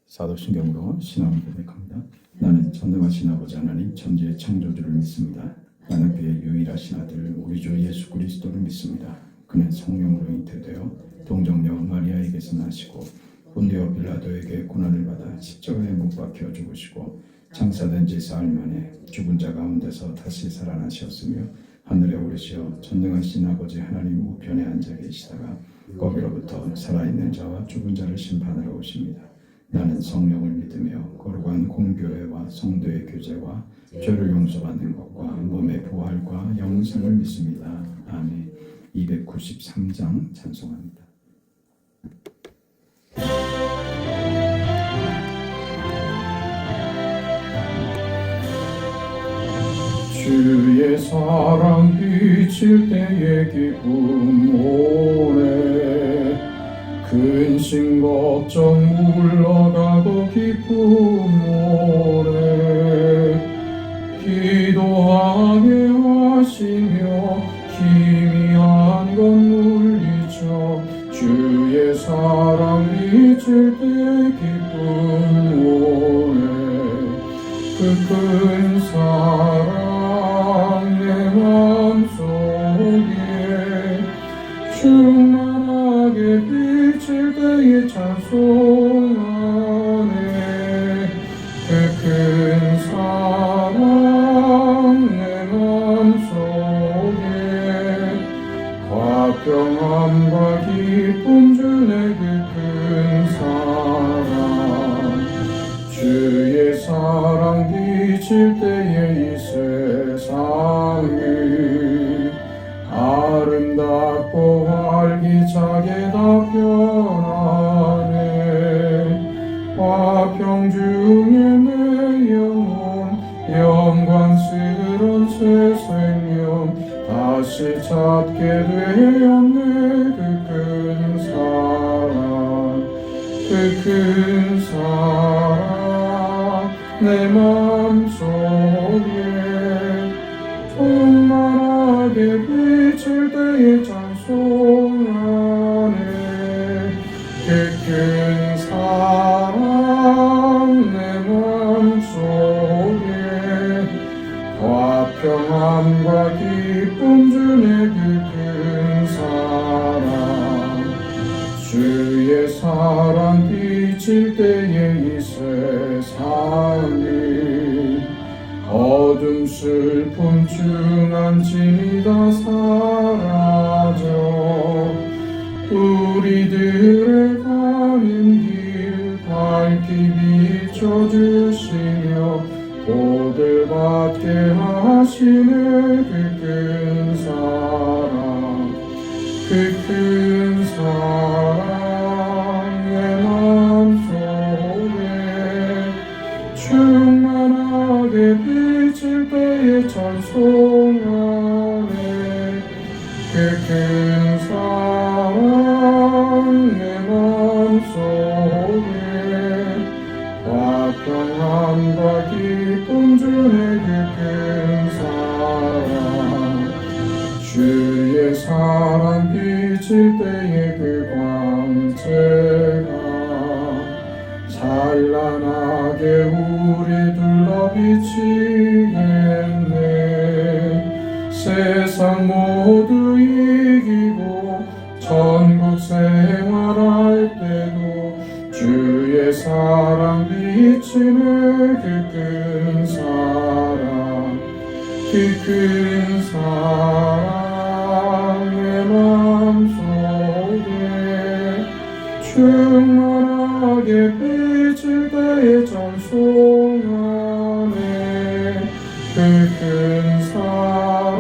사도신경으로 신앙을 고백합니다. 나는 전능하신 아버지 하나님 천지의 창조주를 믿습니다. 나는 그의 유일하신 아들 우리 주 예수 그리스도를 믿습니다. 그는 성령으로 잉태되어 동정녀 마리아에게서 나시고 본디오 빌라도에게 고난을 받아 십자가에 못 박혀 죽으시고 장사된 지 사흘 만에 죽은 자 가운데서 다시 살아나셨으며 하늘에 오르시어 전능하신 아버지 하나님 우편에 앉아 계시다가 거기로부터 살아있는 자와 죽은 자를 심판하러 오십니다. 나는 성령을 믿으며 거룩한 공교회와 성도의 교제와 죄를 용서받는 것과 몸의 부활과 영생을 믿습니다. 아멘. 293장 찬송합니다. 주의 사랑 비칠 때의 기쁨 오래 근심 걱정 물러가고 기쁨 오래 기도하게 하시며 희미한 것 물리쳐 주의 사랑 비칠 때의 기쁨 오래 그 큰 사랑 내 맘속에 충만하게 비칠 때에 찬송하네 그 큰 사랑 내 맘속에 화평함과 기쁨 주네 그 큰 사랑 주의 사랑 비칠 때에 이 세상이 아름답고 활기차게 다 변하네 화평 중에 내 영혼 영광스런 새 생명 다시 찾게 되었네 그 큰 사랑 그 큰 사랑 내 맘속에 충만하게 비칠 때에 찬송하네 그 큰 사랑 내 맘속에 화평함과 기쁨 주네 그 큰 사랑 주의 사랑 비칠 때에 이 세상이 어둠 슬픔 중한 짐이 다 사라져 우리들의 가는 길 밝히 비춰주시며 복을 받게 하시네 그 큰 사랑 그 큰 사랑 내 맘속에 충만하게 비칠 때에 찬송하네 그 큰 사랑 내 맘속에 화평함과 기쁨 주네 그 큰 사랑 주의 사랑 비칠 때에 그 광채가 찬란하게 우리 둘러 비치겠네 세상 모두 이기고 천국 생활할 때도 주의 사랑 비치네 그 큰 사랑 그 큰 사랑 내 맘속에 충만하게 비칠 때에 찬송하네 그 큰 사랑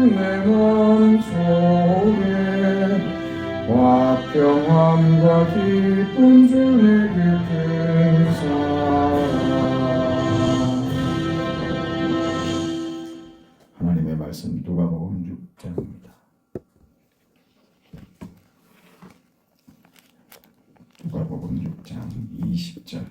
내 맘속에 화평함과 기쁨 주네 그 큰 사랑 하나님의 말씀 누가복음 6장입니다. 누가복음 6장 20절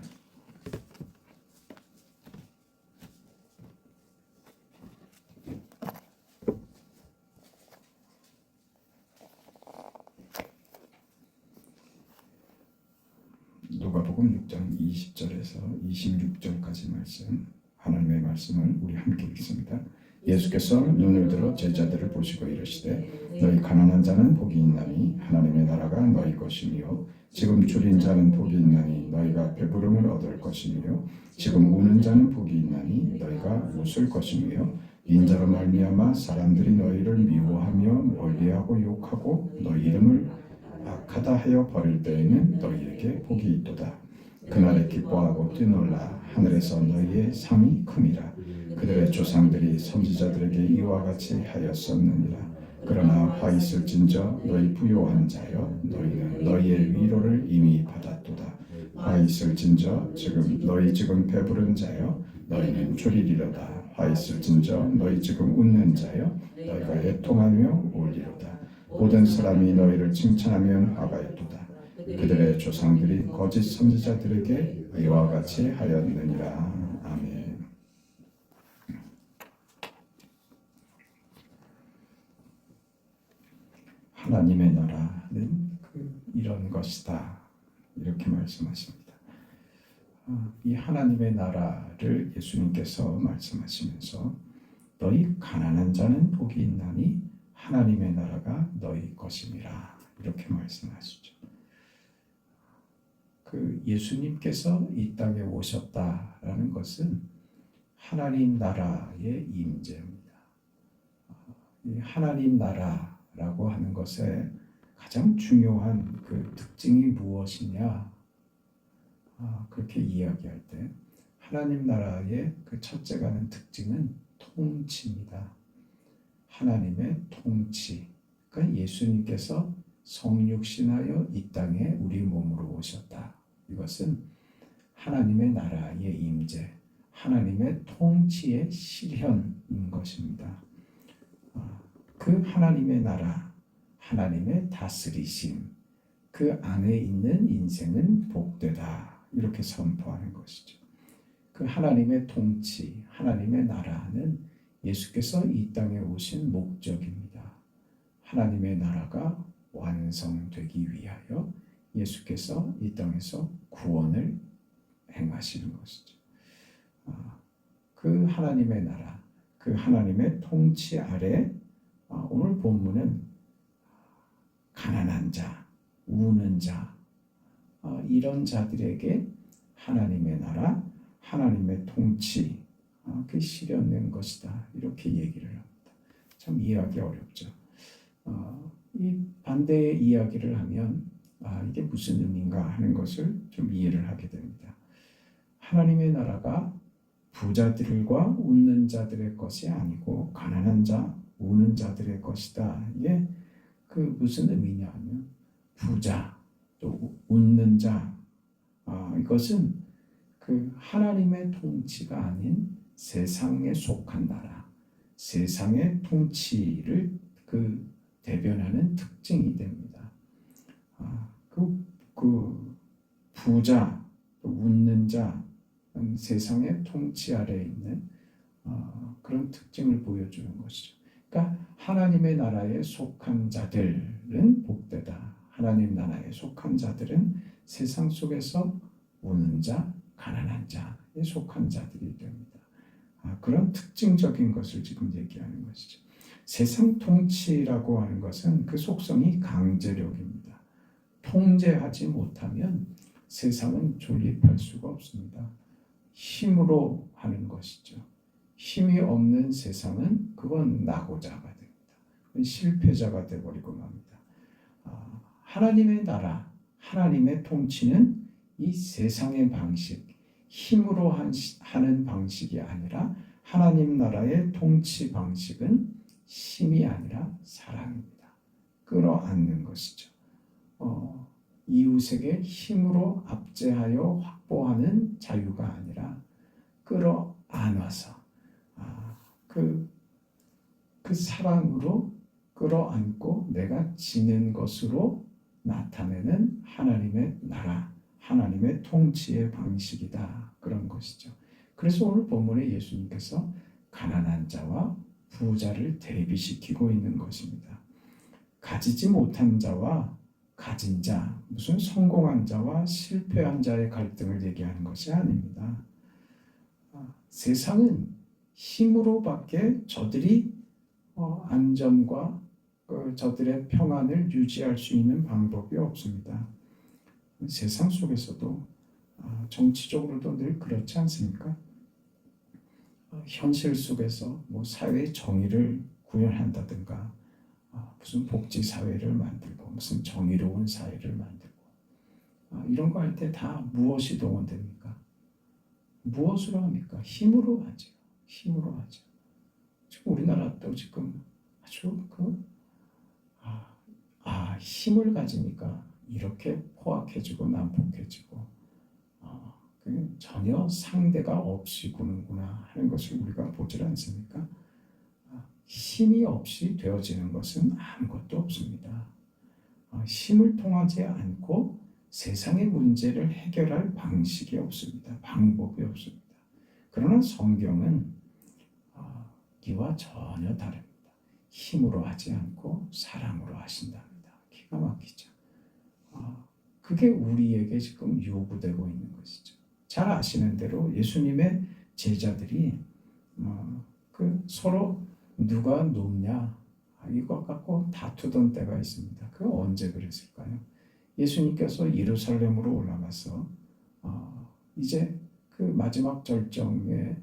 누가복음 6장 20절에서 26절까지 말씀, 하나님의 말씀을 우리 함께 읽습니다. 예수께서 눈을 들어 제자들을 보시고 이르시되 너희 가난한 자는 복이 있나니 하나님의 나라가 너희 것이며 지금 줄인 자는 복이 있나니 너희가 배부름을 얻을 것이며 지금 우는 자는 복이 있나니 너희가 웃을 것이며 인자로 말미암아 사람들이 너희를 미워하며 멀리하고 욕하고 너희 이름을 악하다 하여 버릴 때에는 너희에게 복이 있도다. 그날에 기뻐하고 뛰놀라. 하늘에서 너희의 상이 큼이라. 그들의 조상들이 선지자들에게 이와 같이 하였었느니라. 그러나 화 있을진저 너희 부요한 자여 너희는 너희의 위로를 이미 받았도다. 화 있을진저 너희 지금 배부른 자여 너희는 줄이리로다. 화 있을진저 너희 지금 웃는 자여 너희가 애통하며 울리로다. 모든 사람이 너희를 칭찬하면 화가 있도다. 그들의 조상들이 거짓 선지자들에게 이와 같이 하였느니라. 아멘. 하나님의 나라는 이런 것이다. 이렇게 말씀하십니다. 이 하나님의 나라를 예수님께서 말씀하시면서 너희 가난한 자는 복이 있나니 하나님의 나라가 너희 것임이라 이렇게 말씀하시죠. 예수님께서 이 땅에 오셨다라는 것은 하나님 나라의 임재입니다. 이 하나님 나라라고 하는 것의 가장 중요한 특징이 무엇이냐? 그렇게 이야기할 때 하나님 나라의 첫째 가는 특징은 통치입니다. 하나님의 통치. 그러니까 예수님께서 성육신하여 이 땅에 우리 몸으로 오셨다. 이것은 하나님의 나라의 임재, 하나님의 통치의 실현인 것입니다. 그 하나님의 나라, 하나님의 다스리심, 그 안에 있는 인생은 복되다. 이렇게 선포하는 것이죠. 그 하나님의 통치, 하나님의 나라는 예수께서 이 땅에 오신 목적입니다. 하나님의 나라가 완성되기 위하여 예수께서 이 땅에서 구원을 행하시는 것이죠. 그 하나님의 나라, 그 하나님의 통치 아래 오늘 본문은 가난한 자, 우는 자, 이런 자들에게 하나님의 나라, 하나님의 통치, 그 실현된 것이다. 이렇게 얘기를 합니다. 참 이해하기 어렵죠. 이 반대의 이야기를 하면 이게 무슨 의미인가 하는 것을 좀 이해를 하게 됩니다. 하나님의 나라가 부자들과 웃는 자들의 것이 아니고 가난한 자, 우는 자들의 것이다. 이게 무슨 의미냐 하면 부자, 또 웃는 자, 이것은 하나님의 통치가 아닌 세상에 속한 나라, 세상의 통치를 대변하는 특징이 됩니다. 부자, 웃는 자, 세상의 통치 아래에 있는 그런 특징을 보여주는 것이죠. 그러니까 하나님의 나라에 속한 자들은 복되다. 하나님 나라에 속한 자들은 세상 속에서 우는 자, 가난한 자에 속한 자들이 됩니다. 그런 특징적인 것을 지금 얘기하는 것이죠. 세상 통치라고 하는 것은 그 속성이 강제력입니다. 통제하지 못하면 세상은 존립할 수가 없습니다. 힘으로 하는 것이죠. 힘이 없는 세상은 그건 낙오자가 됩니다. 그건 실패자가 되어버리고 맙니다. 하나님의 나라, 하나님의 통치는 이 세상의 방식, 힘으로 하는 방식이 아니라 하나님 나라의 통치 방식은 힘이 아니라 사랑입니다. 끌어안는 것이죠. 이웃에게 힘으로 압제하여 확보하는 자유가 아니라 끌어안아서 그 사랑으로 끌어안고 내가 지는 것으로 나타내는 하나님의 나라, 하나님의 통치의 방식이다. 그런 것이죠. 그래서 오늘 본문에 예수님께서 가난한 자와 부자를 대비시키고 있는 것입니다. 가지지 못한 자와 가진 자, 무슨 성공한 자와 실패한 자의 갈등을 얘기하는 것이 아닙니다. 세상은 힘으로밖에 저들이 안전과 저들의 평안을 유지할 수 있는 방법이 없습니다. 세상 속에서도 정치적으로도 늘 그렇지 않습니까? 현실 속에서 뭐 사회의 정의를 구현한다든가 무슨 복지 사회를 만들고 무슨 정의로운 사회를 만들고 이런 거 할 때 다 무엇이 동원됩니까? 무엇으로 합니까? 힘으로 하죠. 힘으로 하죠. 지금 우리나라도 지금 아주 힘을 가지니까 이렇게 포악해지고 난폭해지고 전혀 상대가 없이 구는구나 하는 것을 우리가 보질 않습니까? 힘이 없이 되어지는 것은 아무것도 없습니다. 힘을 통하지 않고 세상의 문제를 해결할 방식이 없습니다. 방법이 없습니다. 그러나 성경은 이와 전혀 다릅니다. 힘으로 하지 않고 사랑으로 하신답니다. 기가 막히죠. 그게 우리에게 지금 요구되고 있는 것이죠. 잘 아시는 대로 예수님의 제자들이 서로 누가 높냐 이거 갖고 다투던 때가 있습니다. 그 언제 그랬을까요? 예수님께서 예루살렘으로 올라가서 이제 그 마지막 절정에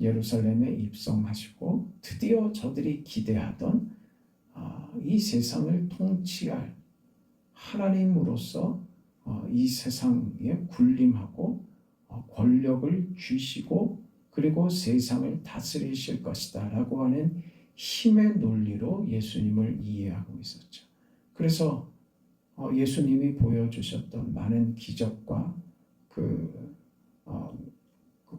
예루살렘에 입성하시고 드디어 저들이 기대하던 이 세상을 통치할 하나님으로서 이 세상에 군림하고 권력을 주시고 그리고 세상을 다스리실 것이다 라고 하는 힘의 논리로 예수님을 이해하고 있었죠. 그래서 예수님이 보여주셨던 많은 기적과 그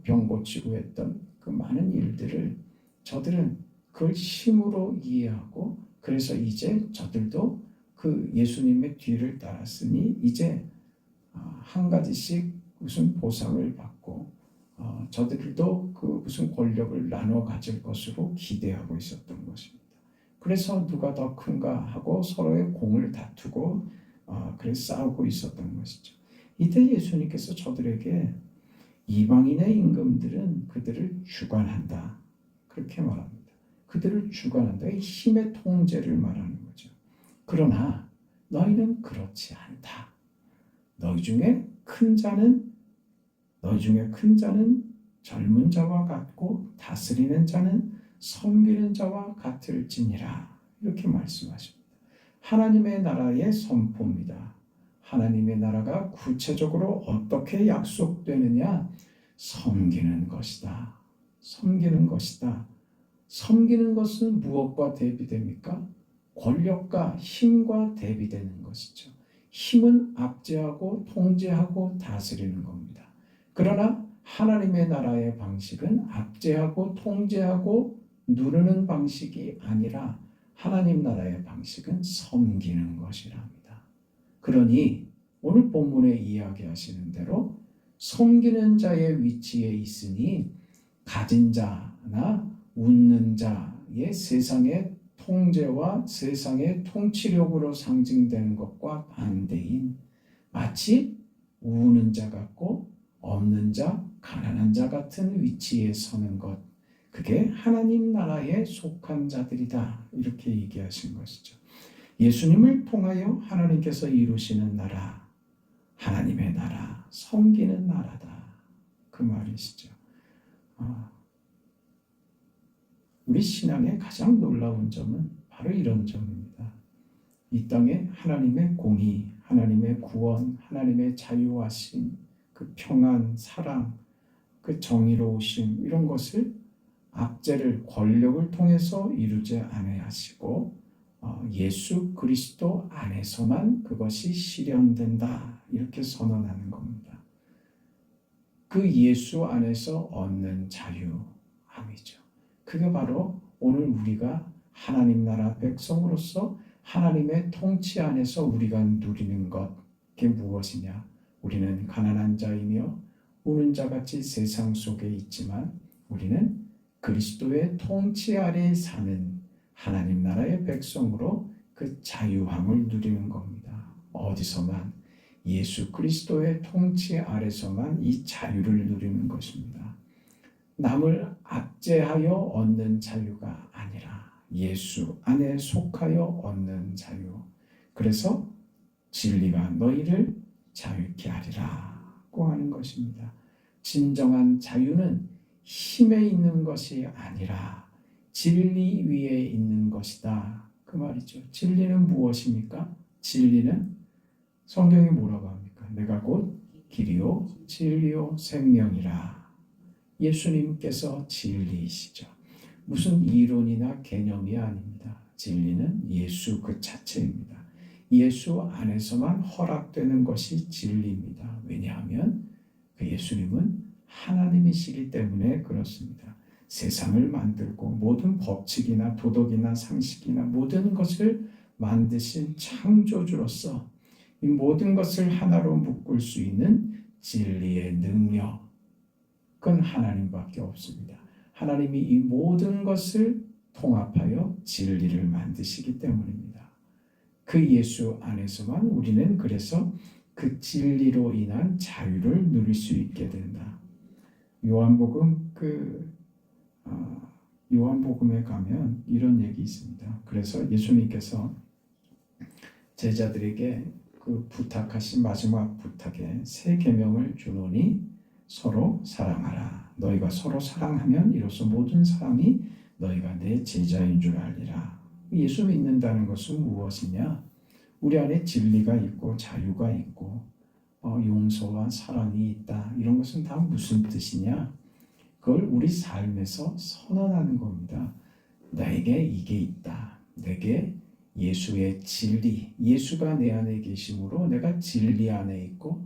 병 고치고 했던 그 많은 일들을 저들은 그걸 힘으로 이해하고 그래서 이제 저들도 그 예수님의 뒤를 따랐으니 이제 한 가지씩 무슨 보상을 받고 저들도 그 무슨 권력을 나눠 가질 것으로 기대하고 있었던 것입니다. 그래서 누가 더 큰가 하고 서로의 공을 다투고 그래서 싸우고 있었던 것이죠. 이때 예수님께서 저들에게 이방인의 임금들은 그들을 주관한다. 그렇게 말합니다. 그들을 주관한다. 힘의 통제를 말하는 거죠. 그러나 너희는 그렇지 않다. 너희 중에 큰 자는 젊은 자와 같고 다스리는 자는 섬기는 자와 같을지니라. 이렇게 말씀하십니다. 하나님의 나라의 선포입니다. 하나님의 나라가 구체적으로 어떻게 약속되느냐? 섬기는 것이다. 섬기는 것이다. 섬기는 것은 무엇과 대비됩니까? 권력과 힘과 대비되는 것이죠. 힘은 압제하고 통제하고 다스리는 겁니다. 그러나 하나님의 나라의 방식은 압제하고 통제하고 누르는 방식이 아니라 하나님 나라의 방식은 섬기는 것이랍니다. 그러니 오늘 본문에 이야기하시는 대로 섬기는 자의 위치에 있으니 가진 자나 웃는 자의 세상의 통제와 세상의 통치력으로 상징되는 것과 반대인 마치 우는 자 같고 없는 자, 가난한 자 같은 위치에 서는 것, 그게 하나님 나라에 속한 자들이다. 이렇게 얘기하신 것이죠. 예수님을 통하여 하나님께서 이루시는 나라, 하나님의 나라, 섬기는 나라다. 그 말이시죠. 우리 신앙의 가장 놀라운 점은 바로 이런 점입니다. 이 땅에 하나님의 공의, 하나님의 구원, 하나님의 자유하심, 그 평안, 사랑, 그 정의로우심 이런 것을 압제를 권력을 통해서 이루지 아니하시고 예수 그리스도 안에서만 그것이 실현된다 이렇게 선언하는 겁니다. 그 예수 안에서 얻는 자유함이죠. 그게 바로 오늘 우리가 하나님 나라 백성으로서 하나님의 통치 안에서 우리가 누리는 것, 그게 무엇이냐? 우리는 가난한 자이며 우는 자같이 세상 속에 있지만 우리는 그리스도의 통치 아래 사는 하나님 나라의 백성으로 그 자유함을 누리는 겁니다. 어디서만 예수 그리스도의 통치 아래서만 이 자유를 누리는 것입니다. 남을 압제하여 얻는 자유가 아니라 예수 안에 속하여 얻는 자유. 그래서 진리가 너희를 자유케 하리라고 하는 것입니다. 진정한 자유는 힘에 있는 것이 아니라 진리 위에 있는 것이다. 그 말이죠. 진리는 무엇입니까? 진리는 성경이 뭐라고 합니까? 내가 곧 길이요 진리요 생명이라. 예수님께서 진리이시죠. 무슨 이론이나 개념이 아닙니다. 진리는 예수 그 자체입니다. 예수 안에서만 허락되는 것이 진리입니다. 왜냐하면 그 예수님은 하나님이시기 때문에 그렇습니다. 세상을 만들고 모든 법칙이나 도덕이나 상식이나 모든 것을 만드신 창조주로서 이 모든 것을 하나로 묶을 수 있는 진리의 능력은 하나님밖에 없습니다. 하나님이 이 모든 것을 통합하여 진리를 만드시기 때문입니다. 그 예수 안에서만 우리는 그래서 그 진리로 인한 자유를 누릴 수 있게 된다. 요한복음에 가면 이런 얘기 있습니다. 그래서 예수님께서 제자들에게 그 부탁하신 마지막 부탁에 세 계명을 주노니 서로 사랑하라. 너희가 서로 사랑하면 이로써 모든 사람이 너희가 내 제자인 줄 알리라. 예수 믿는다는 것은 무엇이냐? 우리 안에 진리가 있고 자유가 있고 용서와 사랑이 있다. 이런 것은 다 무슨 뜻이냐? 그걸 우리 삶에서 선언하는 겁니다. 나에게 이게 있다. 내게 예수의 진리, 예수가 내 안에 계심으로 내가 진리 안에 있고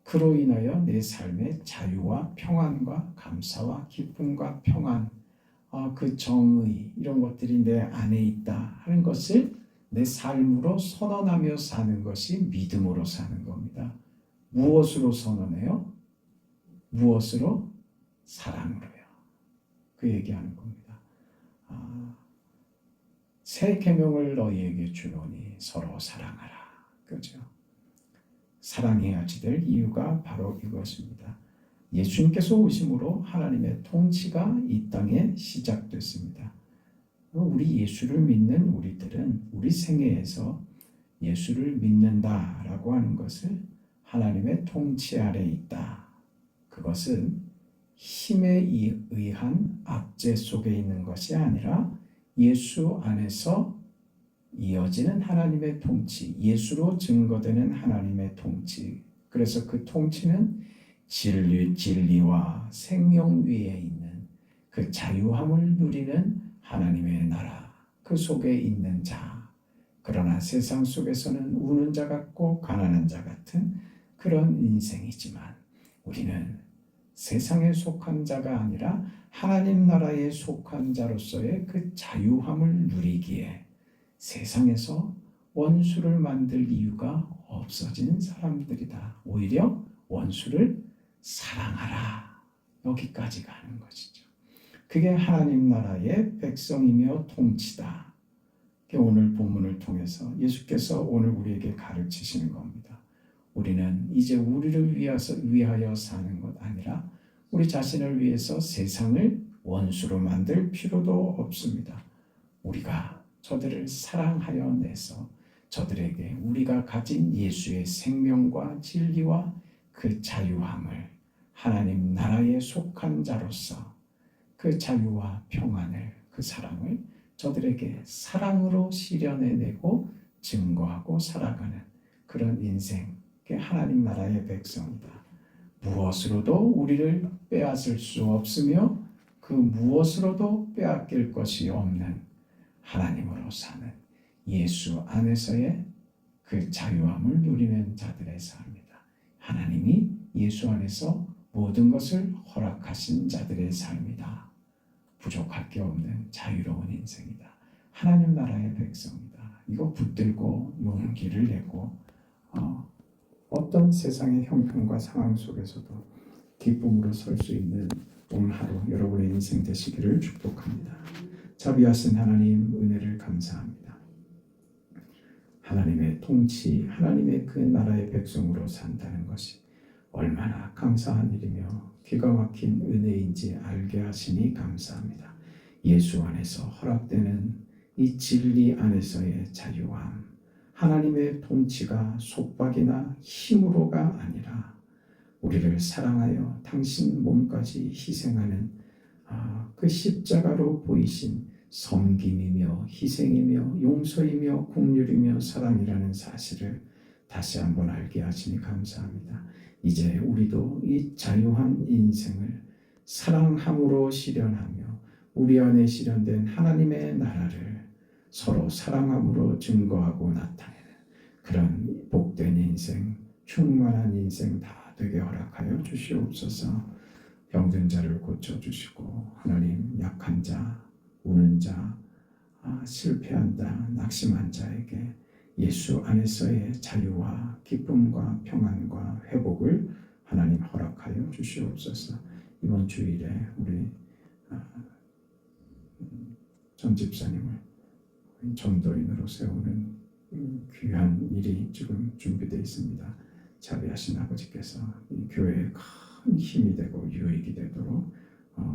그로 인하여 내 삶의 자유와 평안과 감사와 기쁨과 평안, 그 정의 이런 것들이 내 안에 있다 하는 것을 내 삶으로 선언하며 사는 것이 믿음으로 사는 겁니다. 무엇으로 선언해요? 무엇으로? 사랑으로요. 그 얘기하는 겁니다. 새 계명을 너희에게 주노니 서로 사랑하라. 그렇죠? 사랑해야지 될 이유가 바로 이것입니다. 예수님께서 오심으로 하나님의 통치가 이 땅에 시작됐습니다. 우리 예수를 믿는 우리들은 우리 생애에서 예수를 믿는다라고 하는 것을 하나님의 통치 아래 있다. 그것은 힘에 의한 압제 속에 있는 것이 아니라 예수 안에서 이어지는 하나님의 통치, 예수로 증거되는 하나님의 통치. 그래서 그 통치는 진리와 생명 위에 있는 그 자유함을 누리는 하나님의 나라, 그 속에 있는 자. 그러나 세상 속에서는 우는 자 같고 가난한 자 같은 그런 인생이지만 우리는 세상에 속한 자가 아니라 하나님 나라에 속한 자로서의 그 자유함을 누리기에 세상에서 원수를 만들 이유가 없어진 사람들이다. 오히려 원수를 사랑하라. 여기까지 가는 것이죠. 그게 하나님 나라의 백성이며 통치다. 오늘 본문을 통해서 예수께서 오늘 우리에게 가르치시는 겁니다. 우리는 이제 우리를 위하여 사는 것 아니라 우리 자신을 위해서 세상을 원수로 만들 필요도 없습니다. 우리가 저들을 사랑하여 내서 저들에게 우리가 가진 예수의 생명과 진리와 그 자유함을 하나님 나라에 속한 자로서 그 자유와 평안을, 그 사랑을 저들에게 사랑으로 실현해내고 증거하고 살아가는 그런 인생, 그게 하나님 나라의 백성이다. 무엇으로도 우리를 빼앗을 수 없으며 그 무엇으로도 빼앗길 것이 없는 하나님으로 사는 예수 안에서의 그 자유함을 누리는 자들의 삶이다. 하나님이 예수 안에서 모든 것을 허락하신 자들의 삶이다. 부족할 게 없는 자유로운 인생이다. 하나님 나라의 백성이다. 이거 붙들고 용기를 내고 어떤 세상의 형편과 상황 속에서도 기쁨으로 설 수 있는 오늘 하루 여러분의 인생 되시기를 축복합니다. 자비하신 하나님 은혜를 감사합니다. 하나님의 통치, 하나님의 그 나라의 백성으로 산다는 것이 얼마나 감사한 일이며 기가 막힌 은혜인지 알게 하시니 감사합니다. 예수 안에서 허락되는 이 진리 안에서의 자유함, 하나님의 통치가 속박이나 힘으로가 아니라 우리를 사랑하여 당신 몸까지 희생하는 그 십자가로 보이신 섬김이며 희생이며 용서이며 긍휼이며 사랑이라는 사실을 다시 한번 알게 하시니 감사합니다. 이제 우리도 이 자유한 인생을 사랑함으로 실현하며 우리 안에 실현된 하나님의 나라를 서로 사랑함으로 증거하고 나타내는 그런 복된 인생, 충만한 인생 다 되게 허락하여 주시옵소서. 병든 자를 고쳐주시고 하나님 약한 자, 우는 자, 실패한다, 낙심한 자에게 예수 안에서의 자유와 기쁨과 평안과 회복을 하나님 허락하여 주시옵소서. 이번 주일에 우리 전 집사님을 전도인으로 세우는 귀한 일이 지금 준비되어 있습니다. 자비하신 아버지께서 이 교회에 큰 힘이 되고 유익이 되도록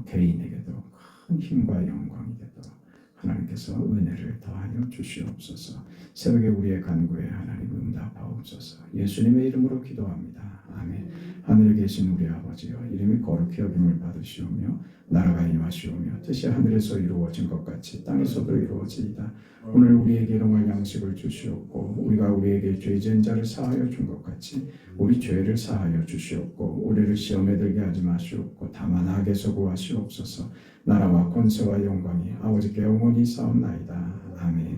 개인에게도 큰 힘과 영광이 되도록 하나님께서 은혜를 더하여 주시옵소서. 새벽에 우리의 간구에 하나님 응답하옵소서. 예수님의 이름으로 기도합니다. 아멘. 하늘에 계신 우리 아버지여, 이름이 거룩히 여김을 받으시오며 나라가 임하시오며 뜻이 하늘에서 이루어진 것 같이 땅에서도 이루어지이다. 오늘 우리에게 일용할 양식을 주시옵고 우리가 우리에게 죄 지은 자를 사하여 준 것 같이 우리 죄를 사하여 주시옵고 우리를 시험에 들게 하지 마시옵고 다만 악에서 구하시옵소서. 나라와 권세와 영광이 아버지께 영원히 싸움나이다. 아멘.